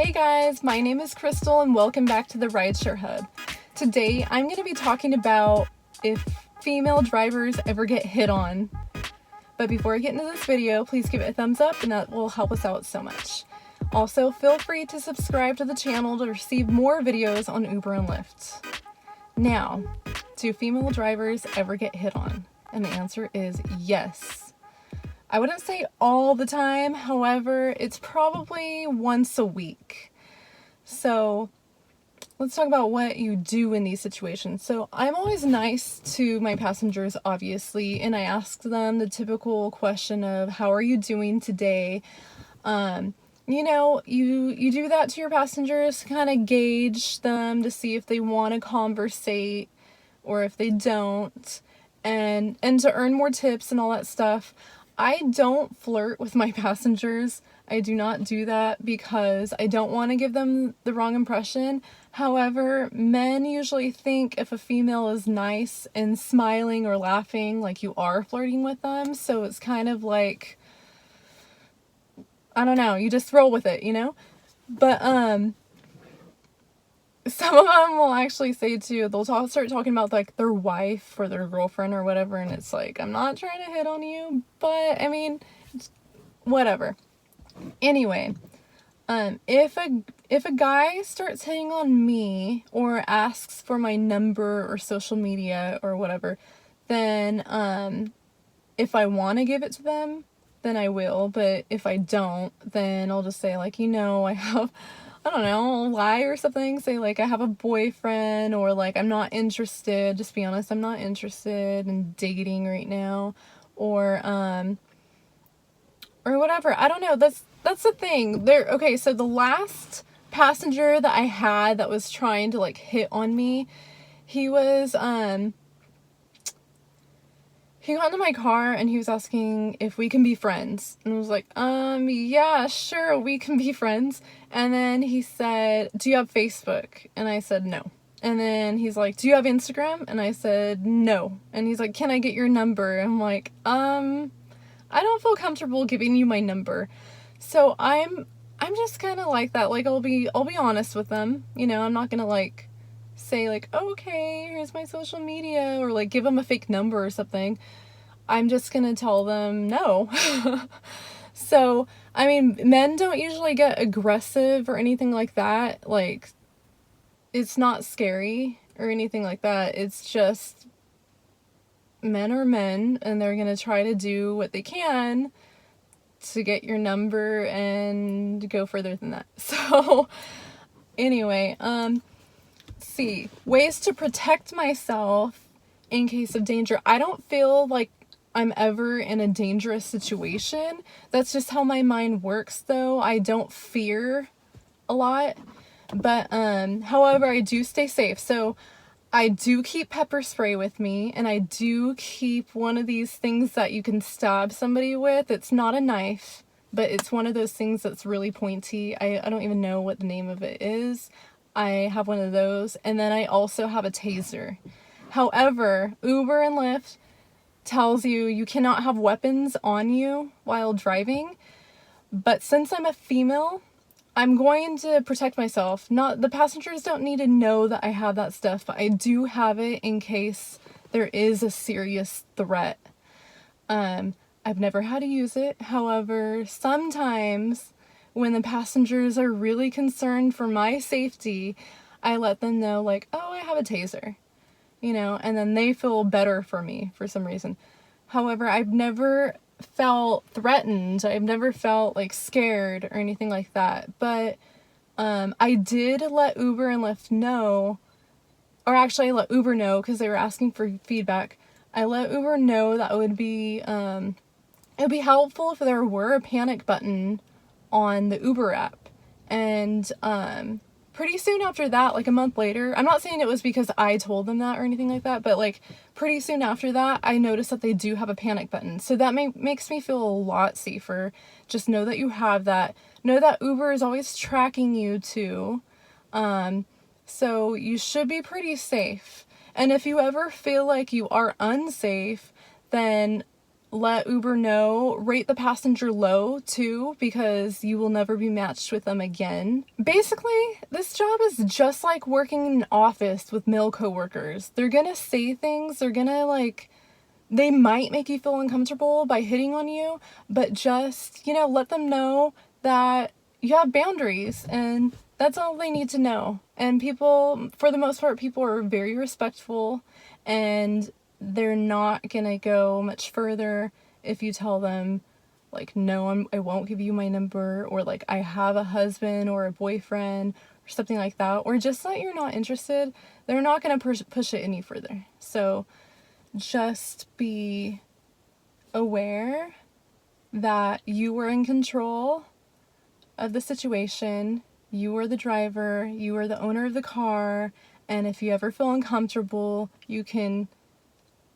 Hey guys, my name is Crystal and welcome back to the Rideshare Hub. Today I'm going to be talking about if female drivers ever get hit on. But before I get into this video, please give it a thumbs up and that will help us out so much. Also, feel free to subscribe to the channel to receive more videos on Uber and Lyft. Now, do female drivers ever get hit on? And the answer is yes. I wouldn't say all the time, however, it's probably once a week. So let's talk about what you do in these situations. So I'm always nice to my passengers, obviously, and I ask them the typical question of, how are you doing today? You do that to your passengers to kind of gauge them, to see if they want to conversate or if they don't, and to earn more tips and all that stuff. I don't flirt with my passengers. I do not do that because I don't want to give them the wrong impression. However, men usually think if a female is nice and smiling or laughing, like you are flirting with them. So it's kind of like, I don't know, you just roll with it, you know? But, some of them will actually say too, they'll start talking about like their wife or their girlfriend or whatever, and it's like, I'm not trying to hit on you, but I mean, whatever. Anyway, if a guy starts hitting on me or asks for my number or social media or whatever, then if I want to give it to them, then I will. But if I don't, then I'll just say like, I don't know, lie or something, say like I have a boyfriend, or like I'm not interested, just be honest, I'm not interested in dating right now, or whatever. I don't know, that's the thing. Okay, so the last passenger that I had that was trying to like hit on me, he got into my car and he was asking if we can be friends. And I was like, yeah, sure, we can be friends. And then he said, do you have Facebook? And I said, no. And then he's like, do you have Instagram? And I said, no. And he's like, can I get your number? And I'm like, I don't feel comfortable giving you my number. So I'm just kind of like that. Like, I'll be honest with them. You know, I'm not gonna like say like, oh, okay, here's my social media, or like give them a fake number or something. I'm just gonna tell them no. So, I mean, men don't usually get aggressive or anything like that. Like, it's not scary or anything like that. It's just men are men, and they're gonna try to do what they can to get your number and go further than that. So, anyway, see, ways to protect myself in case of danger. I don't feel like I'm ever in a dangerous situation. That's just how my mind works, though. I don't fear a lot, but however, I do stay safe. So I do keep pepper spray with me, and I do keep one of these things that you can stab somebody with. It's not a knife, but it's one of those things that's really pointy. I don't even know what the name of it is. I have one of those, and then I also have a taser. However, Uber and Lyft tells you cannot have weapons on you while driving, but since I'm a female, I'm going to protect myself. The passengers don't need to know that I have that stuff, but I do have it in case there is a serious threat. I've never had to use it. However, sometimes when the passengers are really concerned for my safety, I let them know like, oh, I have a taser, you know, and then they feel better for me for some reason. However, I've never felt threatened. I've never felt like scared or anything like that. But I did let Uber and Lyft know, or actually I let Uber know because they were asking for feedback. I let Uber know that it would be helpful if there were a panic button on the Uber app. And pretty soon after that, like a month later, I'm not saying it was because I told them that or anything like that, but like pretty soon after that, I noticed that they do have a panic button. So that makes me feel a lot safer. Just know that you have that. Know that Uber is always tracking you too. So you should be pretty safe. And if you ever feel like you are unsafe, then let Uber know. Rate the passenger low too, because you will never be matched with them again. Basically, this job is just like working in an office with male coworkers. They're gonna say things, they're gonna they might make you feel uncomfortable by hitting on you, but just, let them know that you have boundaries, and that's all they need to know. And people, for the most part, people are very respectful, and they're not gonna go much further if you tell them, no, I won't give you my number, or I have a husband or a boyfriend, or something like that, or just that you're not interested. They're not gonna push it any further. So just be aware that you were in control of the situation. You were the driver, you are the owner of the car, and if you ever feel uncomfortable, you can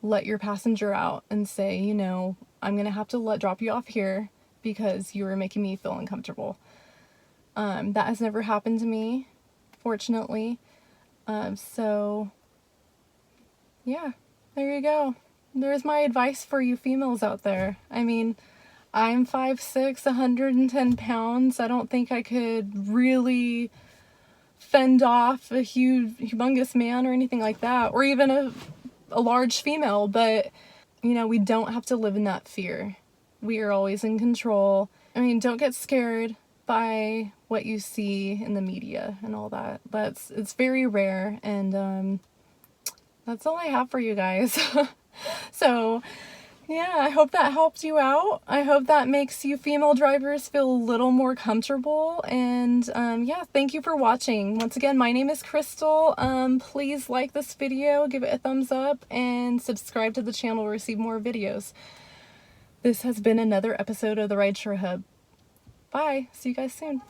let your passenger out and say, I'm gonna have to drop you off here because you were making me feel uncomfortable. That has never happened to me, fortunately. So yeah, there you go. There's my advice for you females out there. I mean, I'm 5'6", 110 pounds. I don't think I could really fend off a humongous man or anything like that, or even a large female, but we don't have to live in that fear. We are always in control. I mean, don't get scared by what you see in the media and all that. It's very rare, and that's all I have for you guys. So yeah, I hope that helped you out. I hope that makes you female drivers feel a little more comfortable. And yeah, thank you for watching. Once again, my name is Crystal. Please like this video, give it a thumbs up, and subscribe to the channel to receive more videos. This has been another episode of the Rideshare Hub. Bye. See you guys soon.